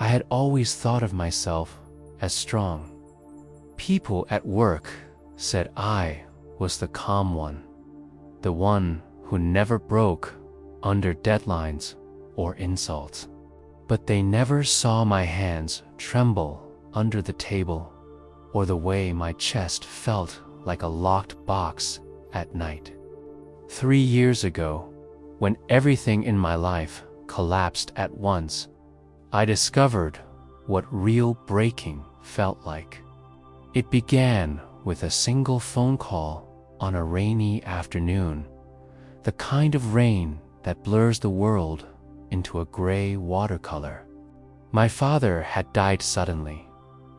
had always thought of myself as strong. People at work said I was the calm one, the one who never broke under deadlines or insults. But they never saw my hands tremble under the table, or the way my chest felt like a locked box at night. 3 years ago, when everything in my life collapsed at once, I discovered what real breaking felt like. It began with a single phone call on a rainy afternoon, the kind of rain that blurs the world into a gray watercolor. My father had died suddenly.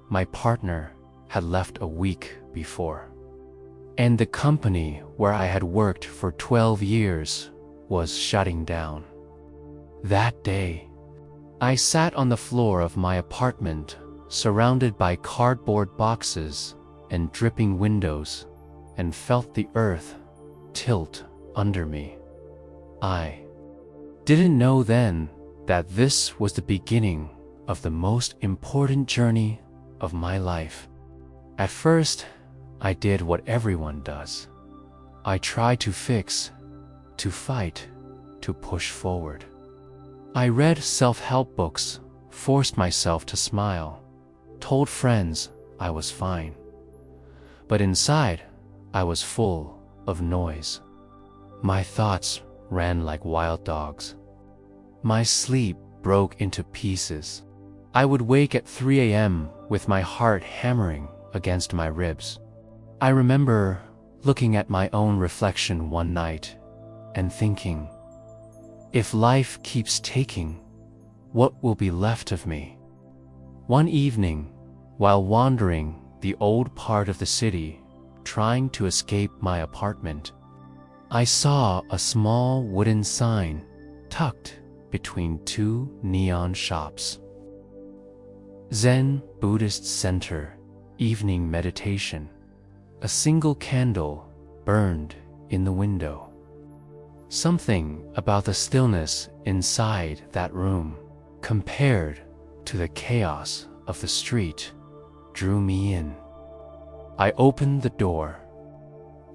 My partner had left a week before. And the company where I had worked for 12 years was shutting down. That day, I sat on the floor of my apartment, surrounded by cardboard boxes and dripping windows, and felt the earth tilt under me. I didn't know then that this was the beginning of the most important journey of my life. At first, I did what everyone does. I tried to fix, to fight, to push forward. I read self-help books, forced myself to smile, told friends I was fine. But inside, I was full of noise. My thoughts ran like wild dogs. My sleep broke into pieces. I would wake at 3 a.m. with my heart hammering against my ribs. I remember looking at my own reflection one night and thinking, if life keeps taking, what will be left of me? One evening, while wandering the old part of the city, trying to escape my apartment, I saw a small wooden sign tucked between 2 neon shops. Zen Buddhist Center, evening meditation. A single candle burned in the window. Something about the stillness inside that room, compared to the chaos of the street, drew me in. I opened the door.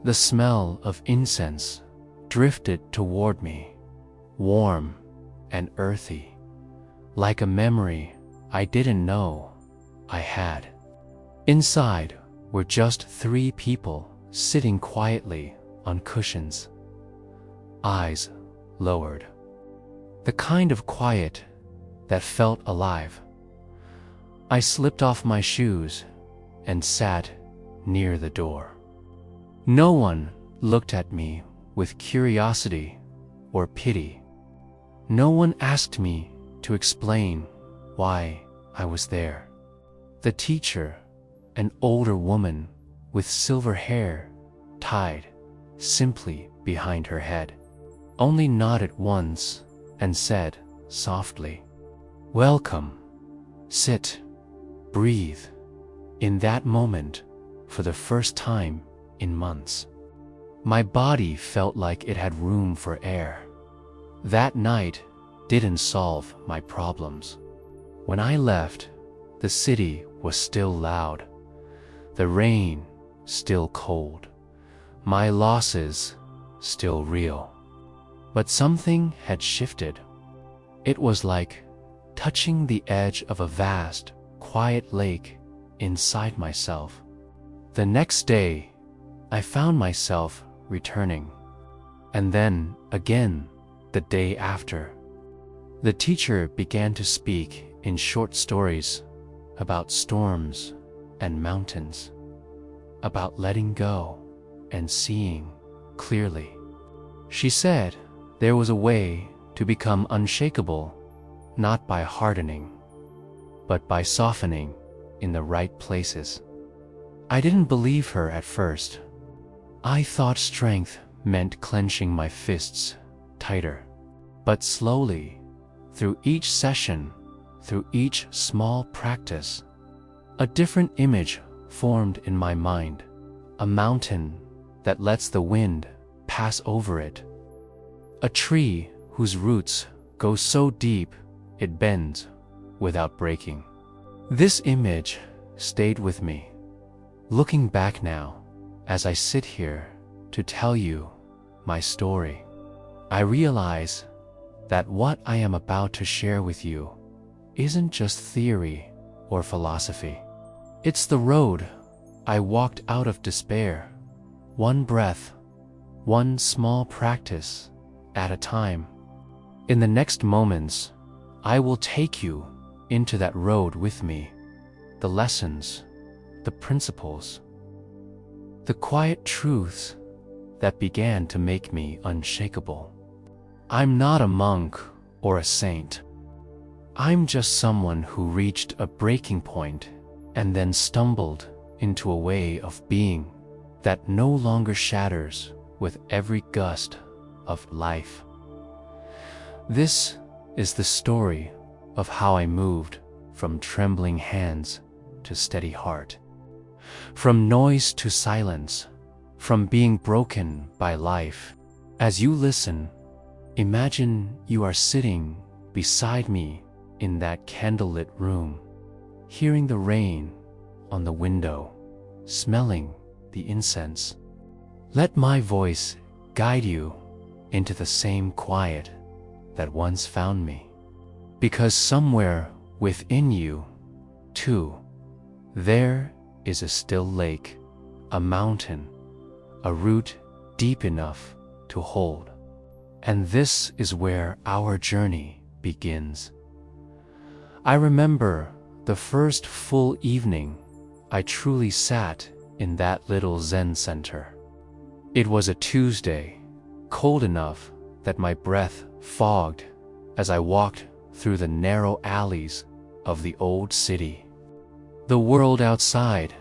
The smell of incense drifted toward me, warm and earthy, like a memory I didn't know I had. Inside were just 3 people sitting quietly on cushions, eyes lowered. The kind of quiet that felt alive. I slipped off my shoes and sat near the door. No one looked at me with curiosity or pity. No one asked me to explain why I was there. The teacher, an older woman with silver hair tied simply behind her head, only nodded once and said softly, "Welcome, sit, breathe." In that moment, for the first time in months, my body felt like it had room for air. That night didn't solve my problems. When I left, the city was still loud, the rain still cold, my losses still real. But something had shifted. It was like touching the edge of a vast, quiet lake inside myself. The next day, I found myself returning, and then again the day after. The teacher began to speak in short stories about storms and mountains, about letting go and seeing clearly. She said there was a way to become unshakable, not by hardening, but by softening in the right places. I didn't believe her at first. I thought strength meant clenching my fists tighter. But slowly, through each session, through each small practice, a different image formed in my mind, a mountain that lets the wind pass over it, a tree whose roots go so deep it bends without breaking. This image stayed with me. Looking back now, as I sit here to tell you my story, I realize that what I am about to share with you isn't just theory or philosophy. It's the road I walked out of despair, one breath, one small practice at a time. In the next moments, I will take you into that road with me, the lessons, the principles, the quiet truths that began to make me unshakable. I'm not a monk or a saint. I'm just someone who reached a breaking point and then stumbled into a way of being that no longer shatters with every gust of life. This is the story of how I moved from trembling hands to steady heart, from noise to silence, from being broken by life. As you listen, imagine you are sitting beside me in that candlelit room, hearing the rain on the window, smelling the incense. Let my voice guide you into the same quiet that once found me. Because somewhere within you, too, there is a still lake, a mountain, a root deep enough to hold. And this is where our journey begins. I remember the first full evening I truly sat in that little Zen center. It was a Tuesday, cold enough that my breath fogged as I walked through the narrow alleys of the old city. The world outside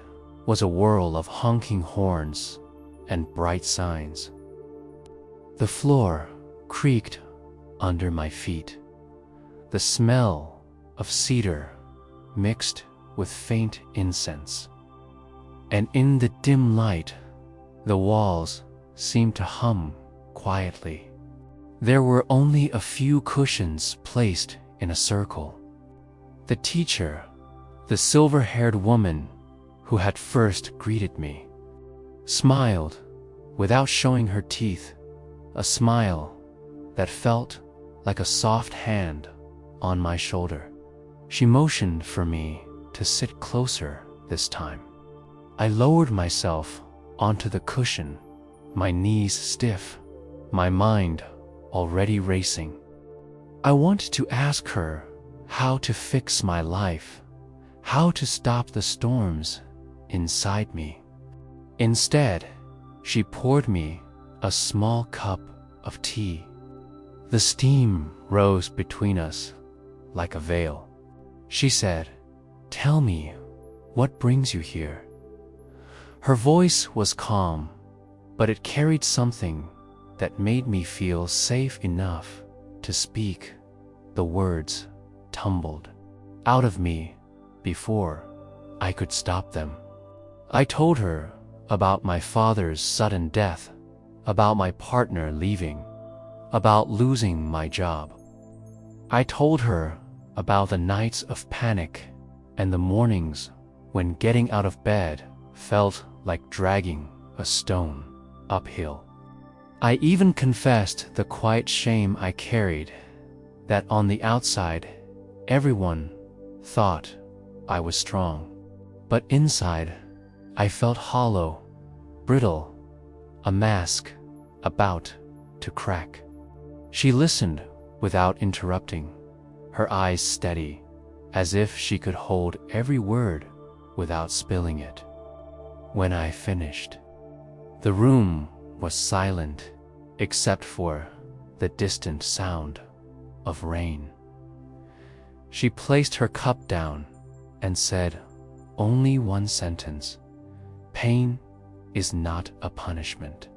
was a whirl of honking horns and bright signs. The floor creaked under my feet. The smell of cedar mixed with faint incense. And in the dim light, the walls seemed to hum quietly. There were only a few cushions placed in a circle. The teacher, the silver-haired woman who had first greeted me, smiled without showing her teeth, a smile that felt like a soft hand on my shoulder. She motioned for me to sit closer this time. I lowered myself onto the cushion, my knees stiff, my mind already racing. I wanted to ask her how to fix my life, how to stop the storms inside me. Instead, she poured me a small cup of tea. The steam rose between us like a veil. She said, "Tell me, what brings you here?" Her voice was calm, but it carried something that made me feel safe enough to speak. The words tumbled out of me before I could stop them. I told her about my father's sudden death, about my partner leaving, about losing my job. I told her about the nights of panic and the mornings when getting out of bed felt like dragging a stone uphill. I even confessed the quiet shame I carried, that on the outside, everyone thought I was strong. But inside, I felt hollow, brittle, a mask about to crack. She listened without interrupting, her eyes steady, as if she could hold every word without spilling it. When I finished, the room was silent except for the distant sound of rain. She placed her cup down and said only one sentence: "Pain is not a punishment.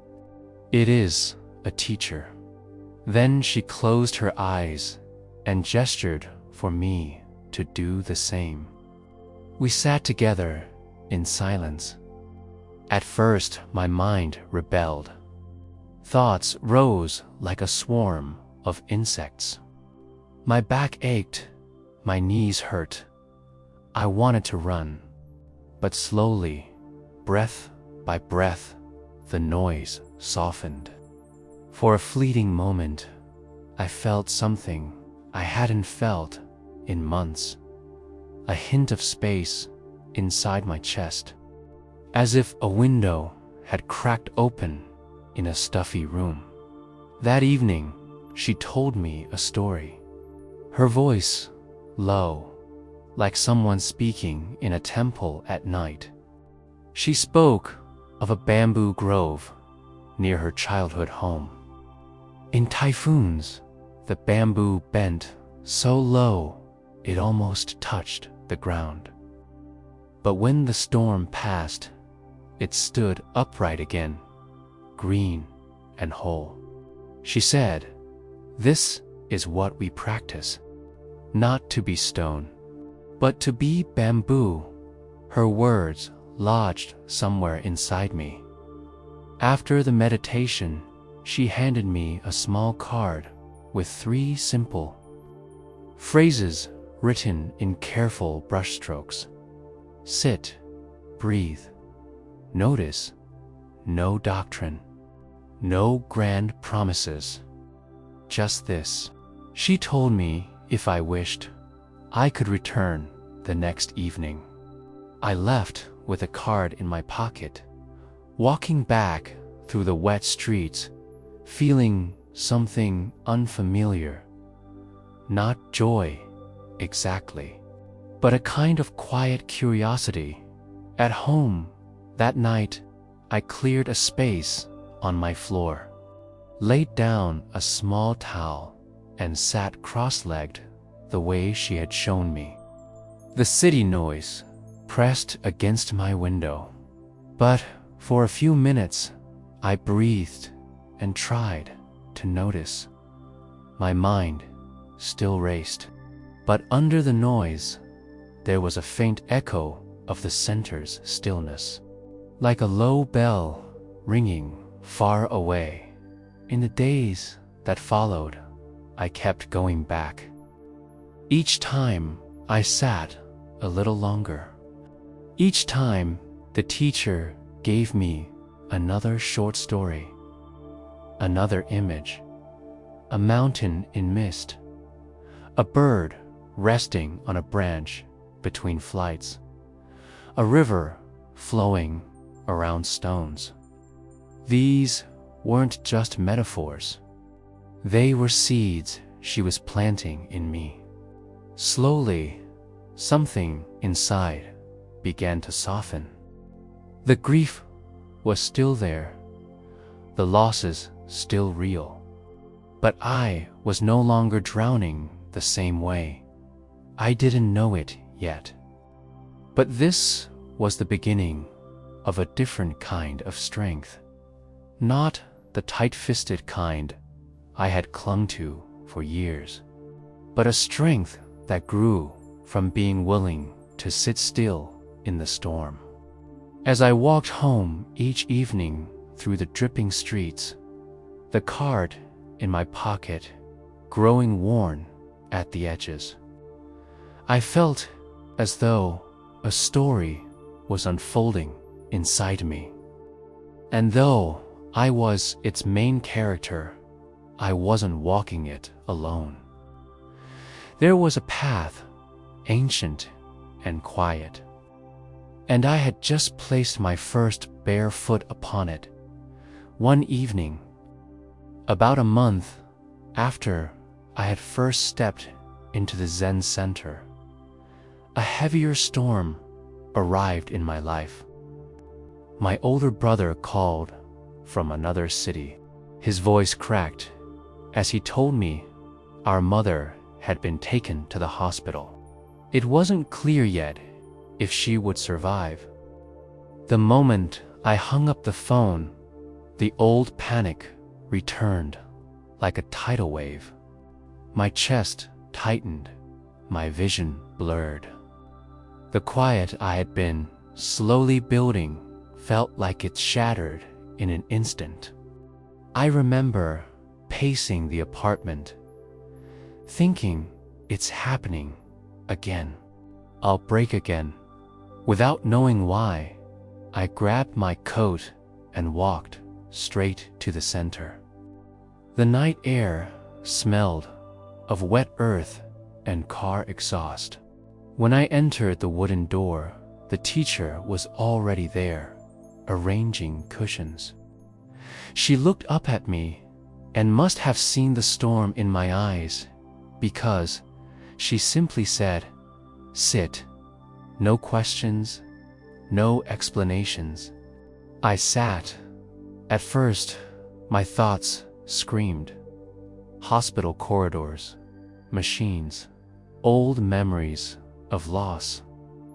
It is a teacher." Then she closed her eyes and gestured for me to do the same. We sat together in silence. At first, my mind rebelled. Thoughts rose like a swarm of insects. My back ached, My knees hurt. I wanted to run. But slowly, breath by breath, the noise softened. For a fleeting moment, I felt something I hadn't felt in months. A hint of space inside my chest. As if a window had cracked open in a stuffy room. That evening, she told me a story. Her voice, low, like someone speaking in a temple at night. She spoke of a bamboo grove near her childhood home. In typhoons, the bamboo bent so low it almost touched the ground. But when the storm passed, it stood upright again, green and whole. She said, "This is what we practice, not to be stone, but to be bamboo." Her words lodged somewhere inside me. After the meditation, she handed me a small card with 3 simple phrases written in careful brushstrokes. Sit, breathe, notice, no doctrine, no grand promises. Just this. She told me if I wished, I could return the next evening. I left with a card in my pocket, walking back through the wet streets, feeling something unfamiliar. Not joy, exactly, but a kind of quiet curiosity. At home, that night, I cleared a space on my floor, laid down a small towel, and sat cross-legged the way she had shown me. The city noise pressed against my window, but for a few minutes, I breathed and tried to notice. My mind still raced, but under the noise, there was a faint echo of the center's stillness, like a low bell ringing far away. In the days that followed, I kept going back. Each time I sat a little longer. Each time the teacher gave me another short story, another image, a mountain in mist, a bird resting on a branch between flights, a river flowing around stones. These weren't just metaphors. They were seeds she was planting in me. Slowly, something inside began to soften. The grief was still there, the losses still real, but I was no longer drowning the same way. I didn't know it yet. But this was the beginning of a different kind of strength, not the tight-fisted kind I had clung to for years, but a strength that grew from being willing to sit still in the storm. As I walked home each evening through the dripping streets, the card in my pocket growing worn at the edges, I felt as though a story was unfolding inside me. And though I was its main character, I wasn't walking it alone. There was a path, ancient and quiet, and I had just placed my first bare foot upon it one evening, about a month after I had first stepped into the Zen center. A heavier storm arrived in my life. My older brother called from another city. His voice cracked as he told me our mother had been taken to the hospital. It wasn't clear yet if she would survive. The moment I hung up the phone, the old panic returned like a tidal wave. My chest tightened, my vision blurred. The quiet I had been slowly building felt like it shattered in an instant. I remember pacing the apartment, thinking, it's happening, again. I'll break again. Without knowing why, I grabbed my coat and walked straight to the center. The night air smelled of wet earth and car exhaust. When I entered the wooden door, the teacher was already there, arranging cushions. She looked up at me and must have seen the storm in my eyes, because she simply said, "Sit. No questions, no explanations." I sat. At first, my thoughts screamed. Hospital corridors, machines, old memories of loss,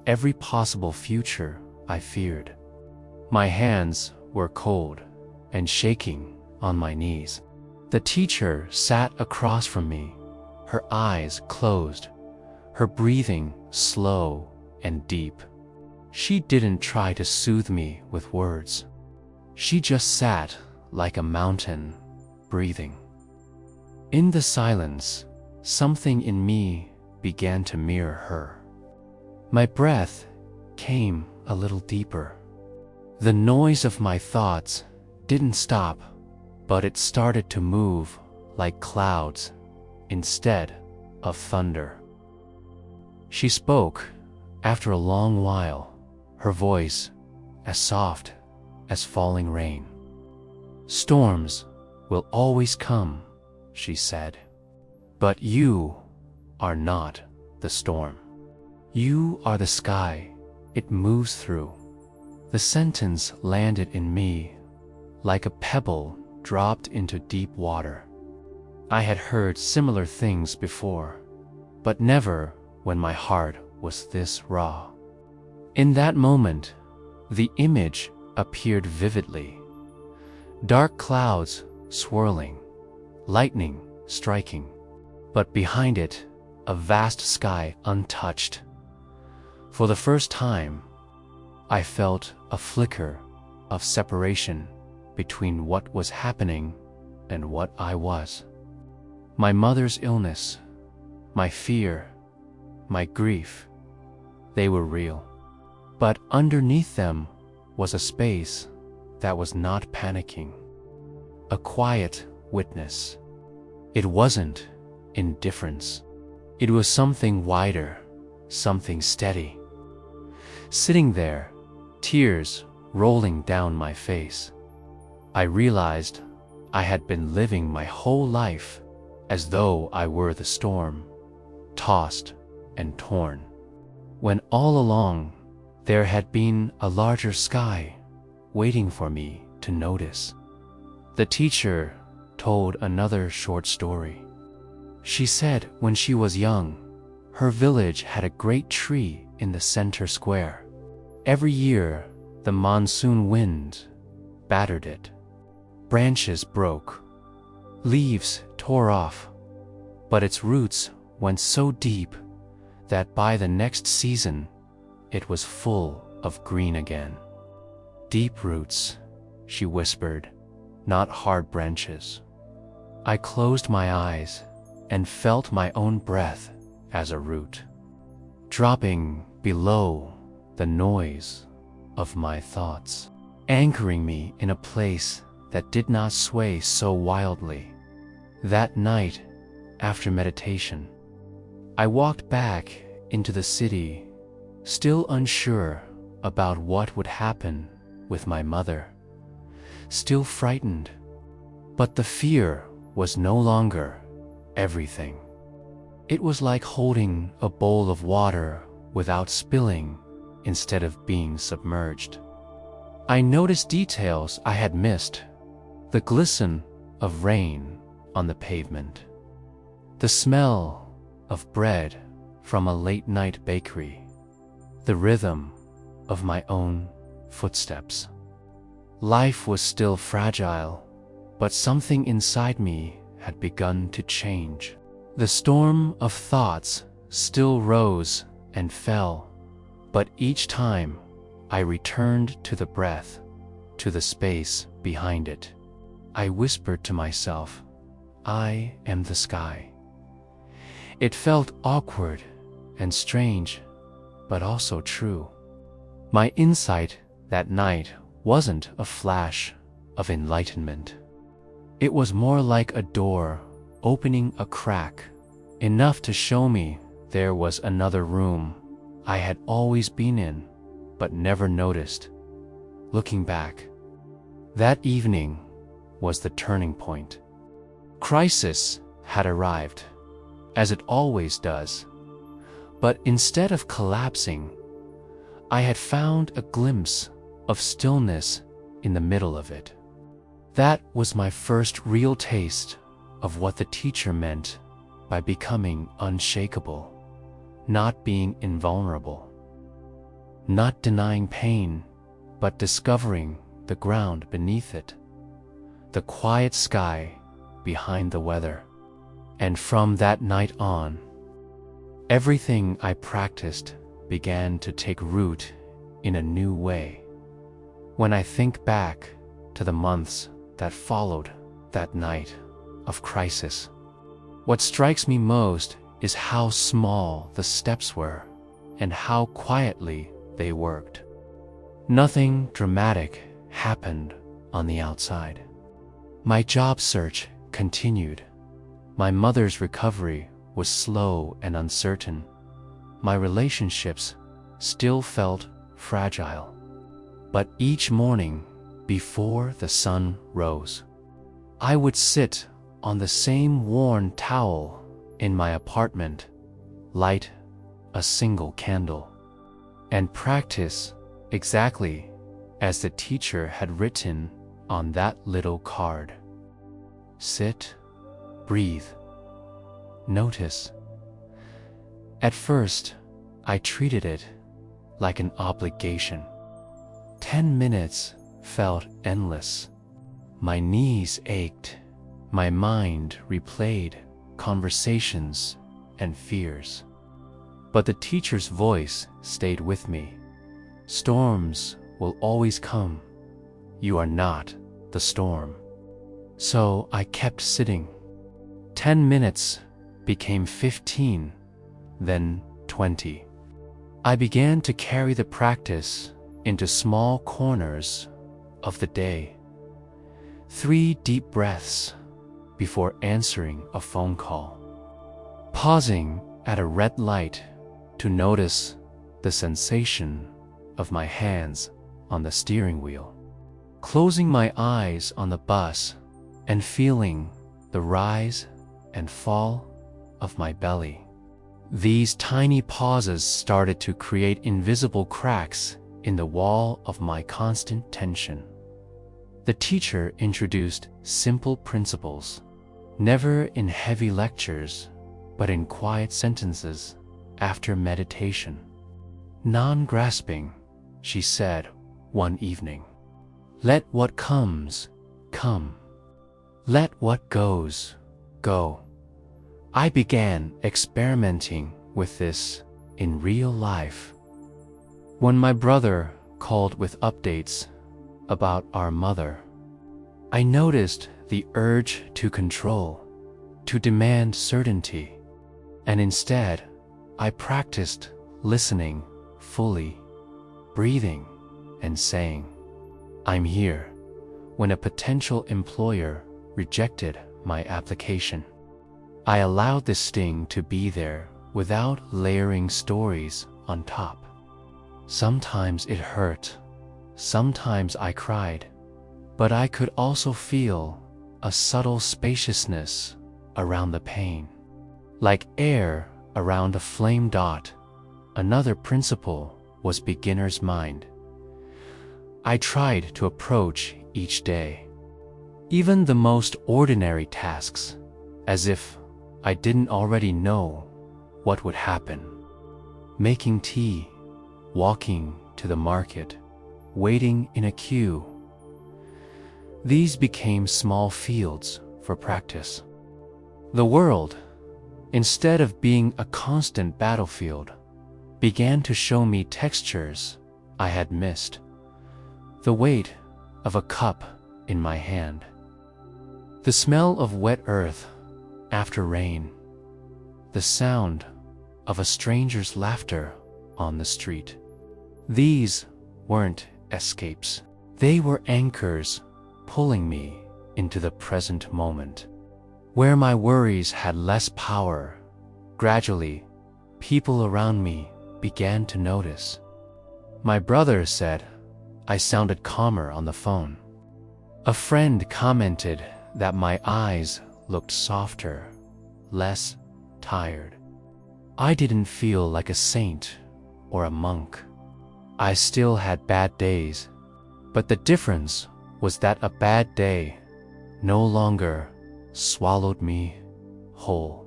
every possible future I feared. My hands were cold and shaking on my knees. The teacher sat across from me, her eyes closed, her breathing slow and deep. She didn't try to soothe me with words. She just sat like a mountain, breathing. In the silence, something in me began to mirror her. My breath came a little deeper. The noise of my thoughts didn't stop, but it started to move like clouds instead of thunder. She spoke after a long while, her voice as soft as falling rain. "Storms will always come," she said, "but you are not the storm. You are the sky it moves through." The sentence landed in me like a pebble dropped into deep water. I had heard similar things before, but never when my heart was this raw. In that moment, the image appeared vividly. Dark clouds swirling, lightning striking, but behind it, a vast sky untouched. For the first time, I felt a flicker of separation between what was happening and what I was. My mother's illness, my fear, my grief, they were real. But underneath them was a space that was not panicking, a quiet witness. It wasn't indifference. It was something wider, something steady. Sitting there, tears rolling down my face, I realized I had been living my whole life as though I were the storm, tossed and torn, when all along there had been a larger sky waiting for me to notice. The teacher told another short story. She said when she was young, her village had a great tree in the center square. Every year, the monsoon wind battered it. Branches broke, leaves tore off, but its roots went so deep that by the next season, it was full of green again. "Deep roots," she whispered, "not hard branches." I closed my eyes and felt my own breath as a root, dropping below the noise of my thoughts, anchoring me in a place that did not sway so wildly. That night, after meditation, I walked back into the city, still unsure about what would happen with my mother, still frightened, but the fear was no longer everything. It was like holding a bowl of water without spilling instead of being submerged. I noticed details I had missed: the glisten of rain on the pavement, the smell of bread from a late-night bakery, the rhythm of my own footsteps. Life was still fragile, but something inside me had begun to change. The storm of thoughts still rose and fell, but each time I returned to the breath, to the space behind it. I whispered to myself, "I am the sky." It felt awkward and strange, but also true. My insight that night wasn't a flash of enlightenment. It was more like a door opening a crack, enough to show me there was another room I had always been in, but never noticed. Looking back, that evening was the turning point. Crisis had arrived, as it always does, but instead of collapsing, I had found a glimpse of stillness in the middle of it. That was my first real taste of what the teacher meant by becoming unshakable, not being invulnerable, not denying pain, but discovering the ground beneath it, the quiet sky behind the weather. And from that night on, everything I practiced began to take root in a new way. When I think back to the months that followed that night of crisis, what strikes me most is how small the steps were and how quietly they worked. Nothing dramatic happened on the outside. My job search continued. My mother's recovery was slow and uncertain. My relationships still felt fragile. But each morning, before the sun rose, I would sit on the same worn towel in my apartment, light a single candle, and practice exactly as the teacher had written on that little card. Sit, breathe, notice. At first, I treated it like an obligation. 10 minutes felt endless. My knees ached. My mind replayed conversations and fears. But the teacher's voice stayed with me. Storms will always come. You are not the storm. So I kept sitting. 10 minutes became 15, then 20. I began to carry the practice into small corners of the day. 3 deep breaths before answering a phone call. Pausing at a red light to notice the sensation of my hands on the steering wheel. Closing my eyes on the bus and feeling the rise and fall of my belly. These tiny pauses started to create invisible cracks in the wall of my constant tension. The teacher introduced simple principles, never in heavy lectures, but in quiet sentences after meditation. Non-grasping, she said one evening. Let what comes, come. Let what goes, go. I began experimenting with this in real life. When my brother called with updates about our mother, I noticed the urge to control, to demand certainty, and instead, I practiced listening fully, breathing, and saying, I'm here, when a potential employer rejected my application. I allowed the sting to be there without layering stories on top. Sometimes it hurt, sometimes I cried, but I could also feel a subtle spaciousness around the pain. Like air around a flame dot, another principle was beginner's mind. I tried to approach each day, even the most ordinary tasks, as if I didn't already know what would happen. Making tea, walking to the market, waiting in a queue. These became small fields for practice. The world, instead of being a constant battlefield, began to show me textures I had missed. The weight of a cup in my hand. The smell of wet earth after rain. The sound of a stranger's laughter on the street. These weren't escapes. They were anchors pulling me into the present moment. Where my worries had less power, gradually, people around me began to notice. My brother said I sounded calmer on the phone. A friend commented that my eyes looked softer, less tired. I didn't feel like a saint or a monk. I still had bad days, but the difference was that a bad day no longer swallowed me whole.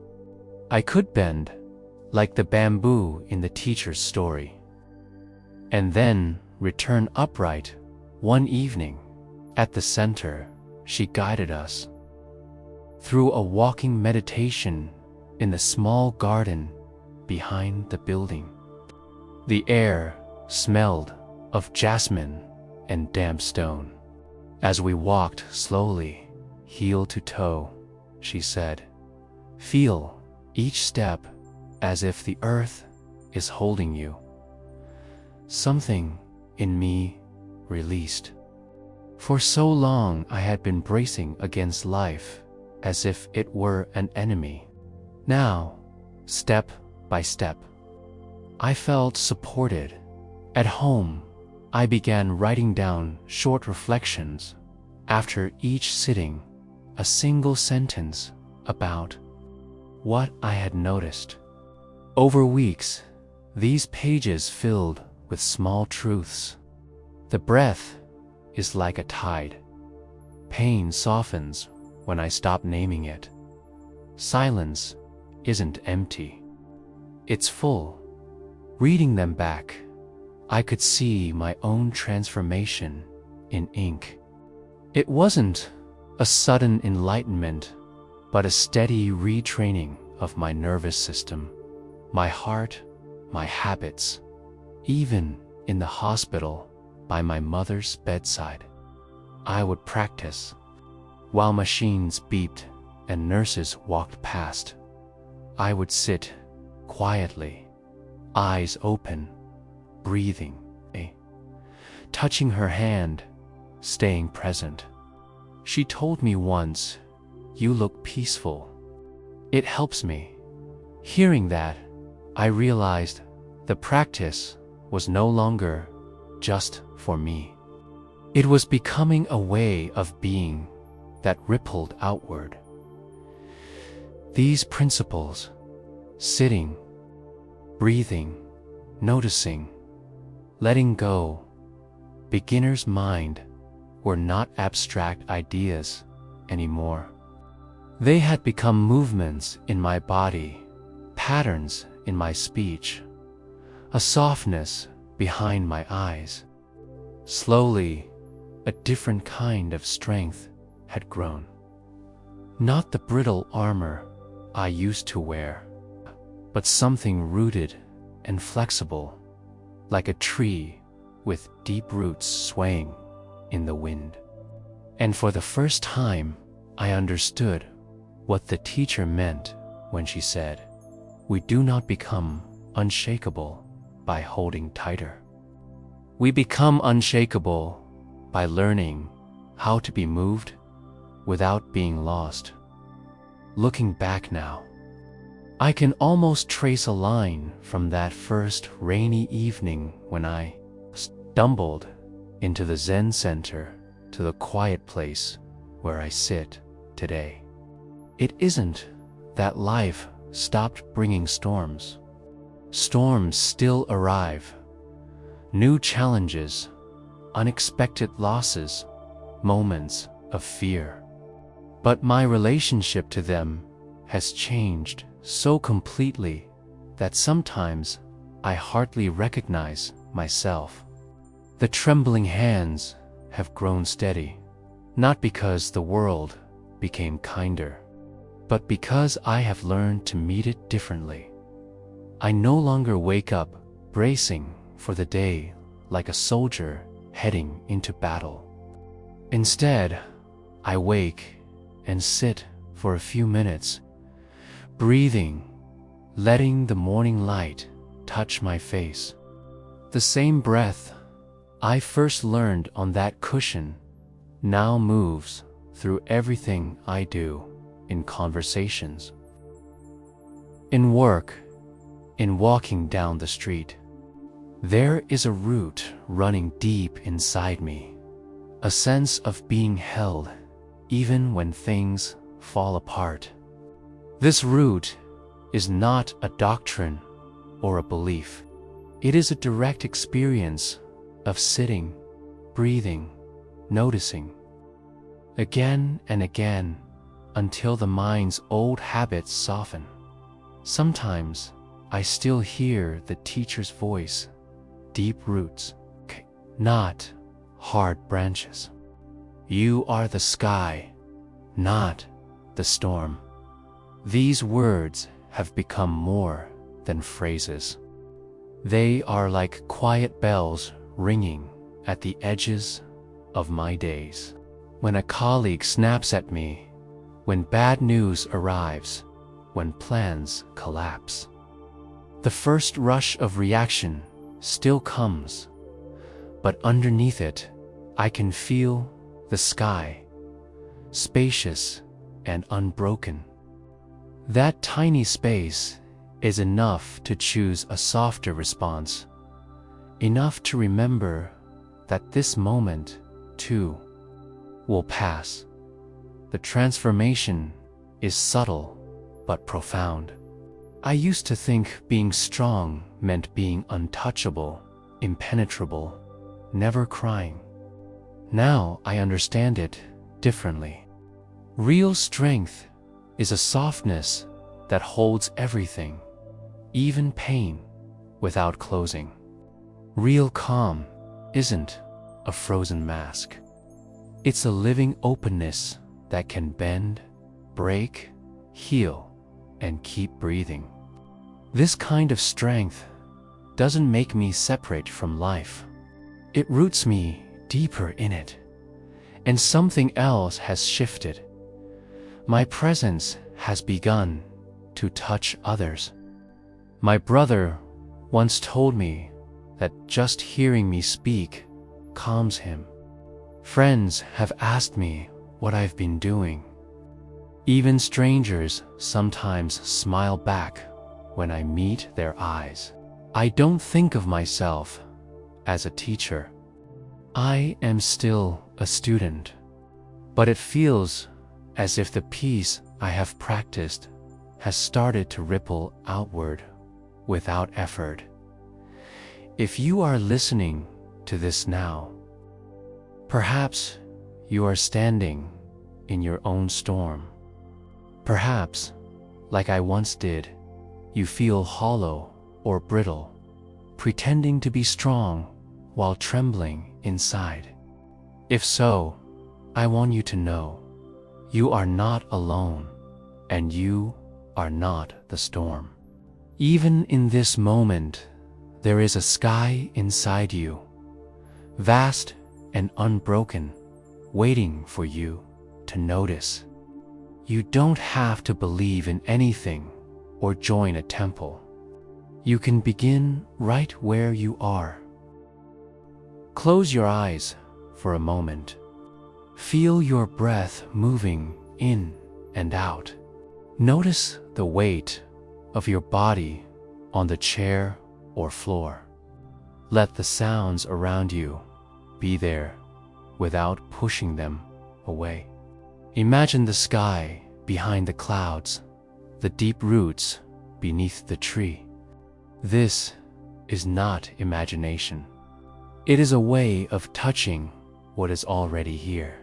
I could bend like the bamboo in the teacher's story, and then return upright. One evening, at the center, she guided us through a walking meditation in the small garden behind the building. The air smelled of jasmine and damp stone. As we walked slowly, heel to toe, she said, "Feel each step as if the earth is holding you." Something in me released. For so long I had been bracing against life as if it were an enemy. Now, step by step, I felt supported. At home, I began writing down short reflections. After each sitting, a single sentence about what I had noticed. Over weeks, these pages filled with small truths. The breath is like a tide. Pain softens when I stop naming it. Silence isn't empty. It's full. Reading them back, I could see my own transformation in ink. It wasn't a sudden enlightenment, but a steady retraining of my nervous system, my heart, my habits. Even in the hospital, by my mother's bedside, I would practice. While machines beeped and nurses walked past, I would sit quietly, eyes open, breathing, touching her hand, staying present. She told me once, "You look peaceful." It helps me. Hearing that, I realized the practice was no longer just for me. It was becoming a way of being that rippled outward. These principles, sitting, breathing, noticing, letting go, beginner's mind, were not abstract ideas anymore. They had become movements in my body, patterns in my speech, a softness behind my eyes. Slowly, a different kind of strength had grown. Not the brittle armor I used to wear, but something rooted and flexible, like a tree with deep roots swaying in the wind. And for the first time, I understood what the teacher meant when she said, "We do not become unshakable by holding tighter. We become unshakable by learning how to be moved without being lost." Looking back now, I can almost trace a line from that first rainy evening when I stumbled into the Zen center to the quiet place where I sit today. It isn't that life stopped bringing storms. Storms still arrive. New challenges, unexpected losses, moments of fear. But my relationship to them has changed so completely that sometimes I hardly recognize myself. The trembling hands have grown steady, not because the world became kinder, but because I have learned to meet it differently. I no longer wake up bracing for the day like a soldier heading into battle. Instead, I wake and sit for a few minutes, breathing, letting the morning light touch my face. The same breath I first learned on that cushion now moves through everything I do, in conversations, in work, in walking down the street. There is a root running deep inside me, a sense of being held even when things fall apart. This root is not a doctrine or a belief. It is a direct experience of sitting, breathing, noticing, again and again, until the mind's old habits soften. Sometimes I still hear the teacher's voice, deep roots, not hard branches. You are the sky, not the storm. These words have become more than phrases. They are like quiet bells ringing at the edges of my days. When a colleague snaps at me, when bad news arrives, when plans collapse. The first rush of reaction still comes, but underneath it, I can feel the sky, spacious and unbroken. That tiny space is enough to choose a softer response, enough to remember that this moment, too, will pass. The transformation is subtle but profound. I used to think being strong meant being untouchable, impenetrable, never crying. Now I understand it differently. Real strength is a softness that holds everything, even pain, without closing. Real calm isn't a frozen mask. It's a living openness that can bend, break, heal, and keep breathing. This kind of strength doesn't make me separate from life. It roots me deeper in it, and something else has shifted. My presence has begun to touch others. My brother once told me that just hearing me speak calms him. Friends have asked me what I've been doing. Even strangers sometimes smile back when I meet their eyes. I don't think of myself as a teacher. I am still a student, but it feels as if the peace I have practiced has started to ripple outward without effort. If you are listening to this now, perhaps you are standing in your own storm. Perhaps, like I once did, you feel hollow or brittle, pretending to be strong while trembling inside. If so, I want you to know you are not alone, and you are not the storm. Even in this moment, there is a sky inside you, vast and unbroken, waiting for you to notice. You don't have to believe in anything or join a temple. You can begin right where you are. Close your eyes for a moment. Feel your breath moving in and out. Notice the weight of your body on the chair or floor. Let the sounds around you be there without pushing them away. Imagine the sky behind the clouds, the deep roots beneath the tree. This is not imagination. It is a way of touching what is already here.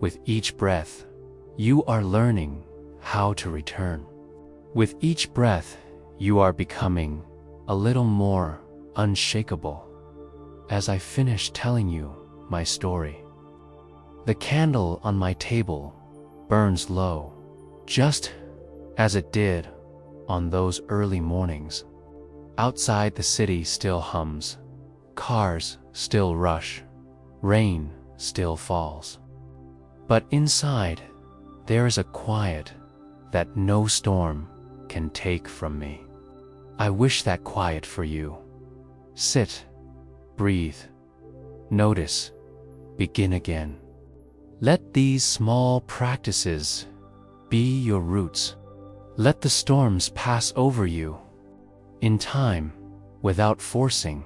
With each breath, you are learning how to return. With each breath, you are becoming a little more unshakable. As I finish telling you my story, the candle on my table burns low, just as it did on those early mornings. Outside, the city still hums, cars still rush, rain still falls. But inside, there is a quiet that no storm can take from me. I wish that quiet for you. Sit, breathe, notice, begin again. Let these small practices be your roots. Let the storms pass over you. In time, without forcing,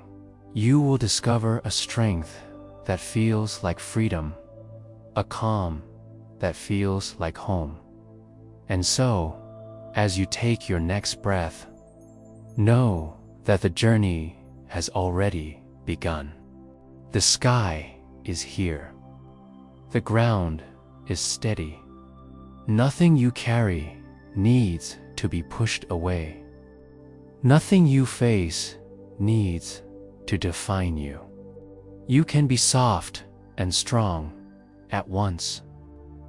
you will discover a strength that feels like freedom, a calm that feels like home. And so, as you take your next breath, know that the journey has already begun. The sky is here. The ground is steady. Nothing you carry needs to be pushed away. Nothing you face needs to define you. You can be soft and strong at once.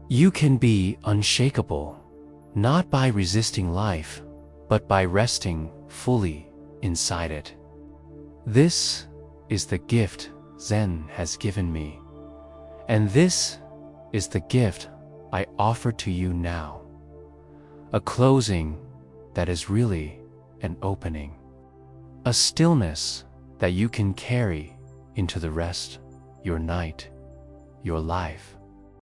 You can be unshakable, not by resisting life, but by resting fully inside it. This is the gift Zen has given me, and this is the gift I offer to you now. A closing that is really an opening. A stillness that you can carry into the rest, your night, your life.